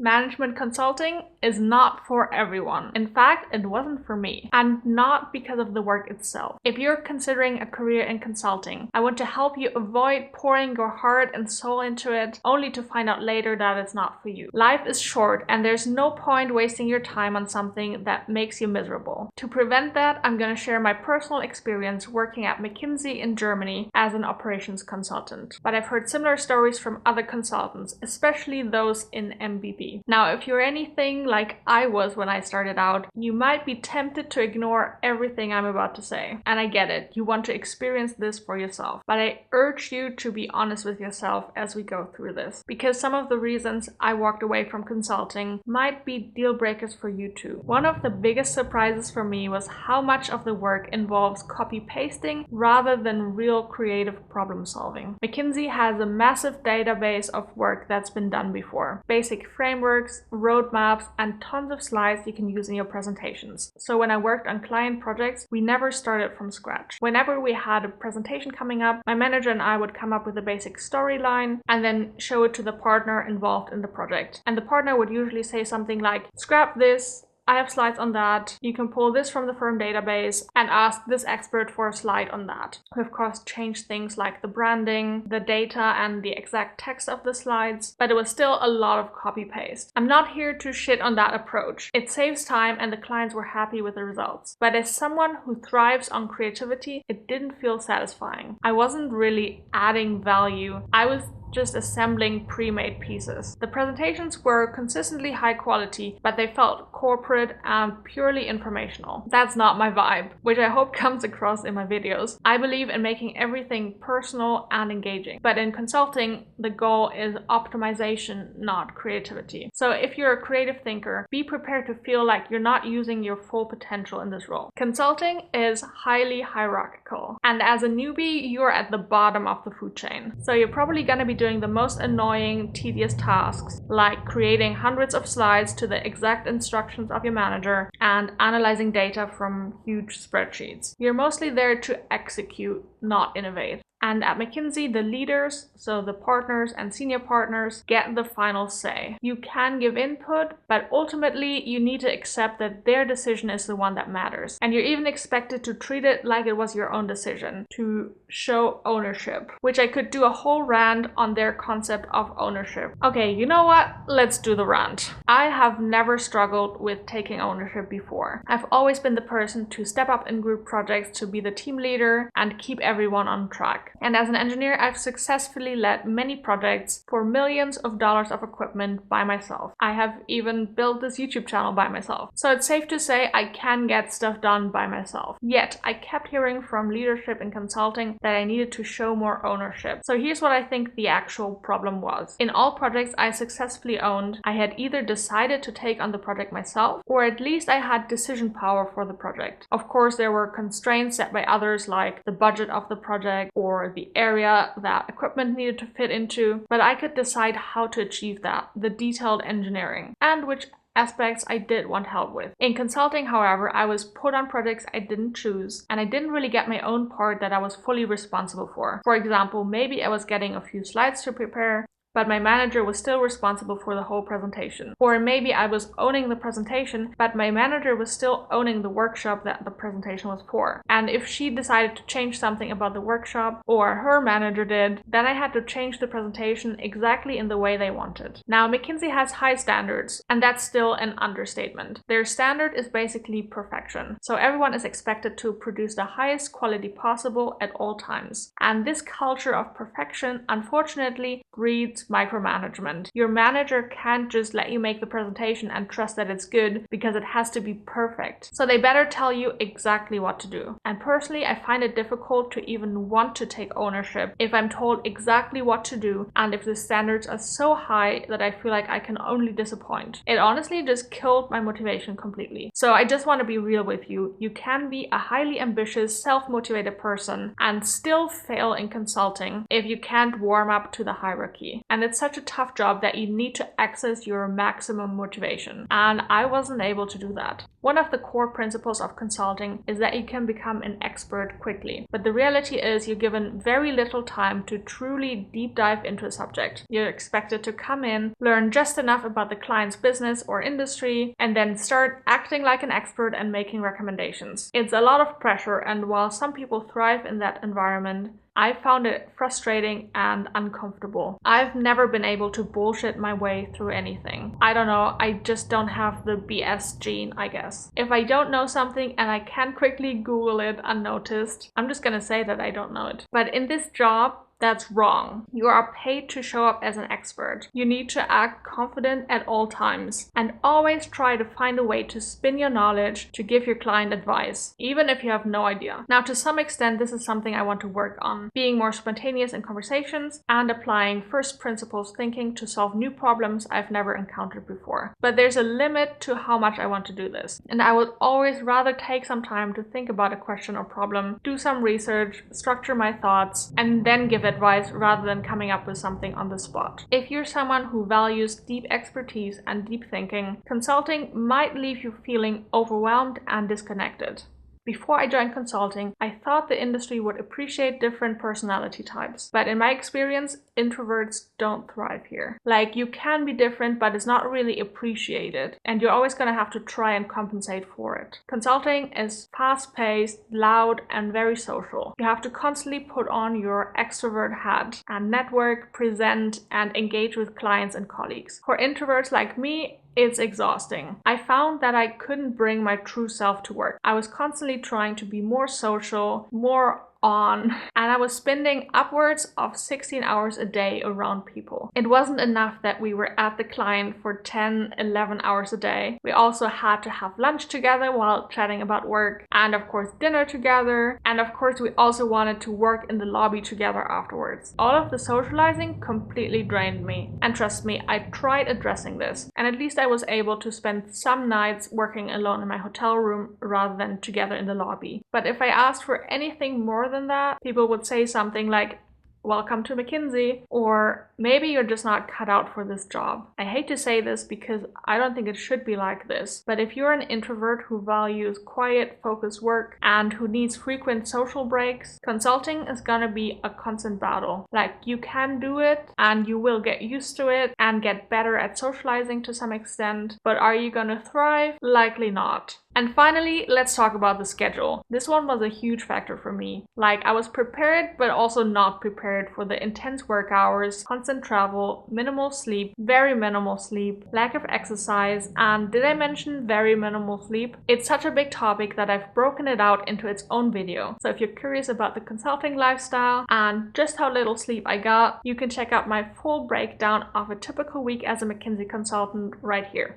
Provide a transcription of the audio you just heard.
Management consulting is not for everyone. In fact, it wasn't for me, and not because of the work itself. If you're considering a career in consulting, I want to help you avoid pouring your heart and soul into it only to find out later that it's not for you. Life is short, and there's no point wasting your time on something that makes you miserable. To prevent that, I'm going to share my personal experience working at McKinsey in Germany as an operations consultant. But I've heard similar stories from other consultants, especially those in MBB. Now, if you're anything like I was when I started out, you might be tempted to ignore everything I'm about to say. And I get it. You want to experience this for yourself. But I urge you to be honest with yourself as we go through this, because some of the reasons I walked away from consulting might be deal breakers for you too. One of the biggest surprises for me was how much of the work involves copy pasting rather than real creative problem solving. McKinsey has a massive database of work that's been done before, basic frameworks, roadmaps, and tons of slides you can use in your presentations. So when I worked on client projects, we never started from scratch. Whenever we had a presentation coming up, my manager and I would come up with a basic storyline and then show it to the partner involved in the project. And the partner would usually say something like, "Scrap this, I have slides on that. You can pull this from the firm database and ask this expert for a slide on that." We of course changed things like the branding, the data, and the exact text of the slides, but it was still a lot of copy paste. I'm not here to shit on that approach. It saves time and the clients were happy with the results. But as someone who thrives on creativity, it didn't feel satisfying. I wasn't really adding value. I was just assembling pre-made pieces. The presentations were consistently high quality, but they felt corporate and purely informational. That's not my vibe, which I hope comes across in my videos. I believe in making everything personal and engaging, but in consulting, the goal is optimization, not creativity. So if you're a creative thinker, be prepared to feel like you're not using your full potential in this role. Consulting is highly hierarchical, and as a newbie, you're at the bottom of the food chain. So you're probably gonna be doing the most annoying, tedious tasks, like creating hundreds of slides to the exact instructions of your manager and analyzing data from huge spreadsheets. You're mostly there to execute, not innovate. And at McKinsey, the leaders, so the partners and senior partners, get the final say. You can give input, but ultimately you need to accept that their decision is the one that matters. And you're even expected to treat it like it was your own decision, to show ownership, which I could do a whole rant on their concept of ownership. Okay, you know what? Let's do the rant. I have never struggled with taking ownership before. I've always been the person to step up in group projects to be the team leader and keep everyone on track. And as an engineer, I've successfully led many projects for millions of dollars of equipment by myself. I have even built this YouTube channel by myself. So it's safe to say I can get stuff done by myself. Yet I kept hearing from leadership in consulting that I needed to show more ownership. So here's what I think the actual problem was. In all projects I successfully owned, I had either decided to take on the project myself, or at least I had decision power for the project. Of course, there were constraints set by others, like the budget of the project or the area that equipment needed to fit into, but I could decide how to achieve that, the detailed engineering, and which aspects I did want help with. In consulting, however, I was put on projects I didn't choose, and I didn't really get my own part that I was fully responsible for. For example, maybe I was getting a few slides to prepare, but my manager was still responsible for the whole presentation. Or maybe I was owning the presentation, but my manager was still owning the workshop that the presentation was for. And if she decided to change something about the workshop, or her manager did, then I had to change the presentation exactly in the way they wanted. Now, McKinsey has high standards, and that's still an understatement. Their standard is basically perfection. So everyone is expected to produce the highest quality possible at all times. And this culture of perfection, unfortunately, breeds micromanagement. Your manager can't just let you make the presentation and trust that it's good because it has to be perfect. So they better tell you exactly what to do. And personally, I find it difficult to even want to take ownership if I'm told exactly what to do and if the standards are so high that I feel like I can only disappoint. It honestly just killed my motivation completely. So I just want to be real with you. You can be a highly ambitious, self-motivated person and still fail in consulting if you can't warm up to the hierarchy. and it's such a tough job that you need to access your maximum motivation. And I wasn't able to do that. One of the core principles of consulting is that you can become an expert quickly. But the reality is you're given very little time to truly deep dive into a subject. You're expected to come in, learn just enough about the client's business or industry, and then start acting like an expert and making recommendations. It's a lot of pressure, and while some people thrive in that environment, I found it frustrating and uncomfortable. I've never been able to bullshit my way through anything. I don't know, I just don't have the BS gene, I guess. If I don't know something and I can't quickly Google it unnoticed, I'm just gonna say that I don't know it. But in this job, that's wrong. You are paid to show up as an expert. You need to act confident at all times and always try to find a way to spin your knowledge to give your client advice, even if you have no idea. Now, to some extent, this is something I want to work on, being more spontaneous in conversations and applying first principles thinking to solve new problems I've never encountered before. But there's a limit to how much I want to do this, and I would always rather take some time to think about a question or problem, do some research, structure my thoughts, and then give advice rather than coming up with something on the spot. If you're someone who values deep expertise and deep thinking, consulting might leave you feeling overwhelmed and disconnected. Before I joined consulting, I thought the industry would appreciate different personality types. But in my experience, introverts don't thrive here. Like, you can be different, but it's not really appreciated. And you're always gonna have to try and compensate for it. Consulting is fast-paced, loud, and very social. You have to constantly put on your extrovert hat and network, present, and engage with clients and colleagues. For introverts like me, it's exhausting. I found that I couldn't bring my true self to work. I was constantly trying to be more social, more on, and I was spending upwards of 16 hours a day around people. It wasn't enough that we were at the client for 10, 11 hours a day. We also had to have lunch together while chatting about work, and of course dinner together, and of course we also wanted to work in the lobby together afterwards. All of the socializing completely drained me, and trust me, I tried addressing this, and at least I was able to spend some nights working alone in my hotel room rather than together in the lobby. But if I asked for anything more than that, people would say something like, "Welcome to McKinsey," or "Maybe you're just not cut out for this job." I hate to say this because I don't think it should be like this, but if you're an introvert who values quiet, focused work and who needs frequent social breaks, consulting is gonna be a constant battle. Like, you can do it and you will get used to it and get better at socializing to some extent, but are you gonna thrive? Likely not. And finally, let's talk about the schedule. This one was a huge factor for me. Like, I was prepared, but also not prepared for the intense work hours, constant travel, minimal sleep, very minimal sleep, lack of exercise, and did I mention very minimal sleep? It's such a big topic that I've broken it out into its own video. So if you're curious about the consulting lifestyle and just how little sleep I got, you can check out my full breakdown of a typical week as a McKinsey consultant right here.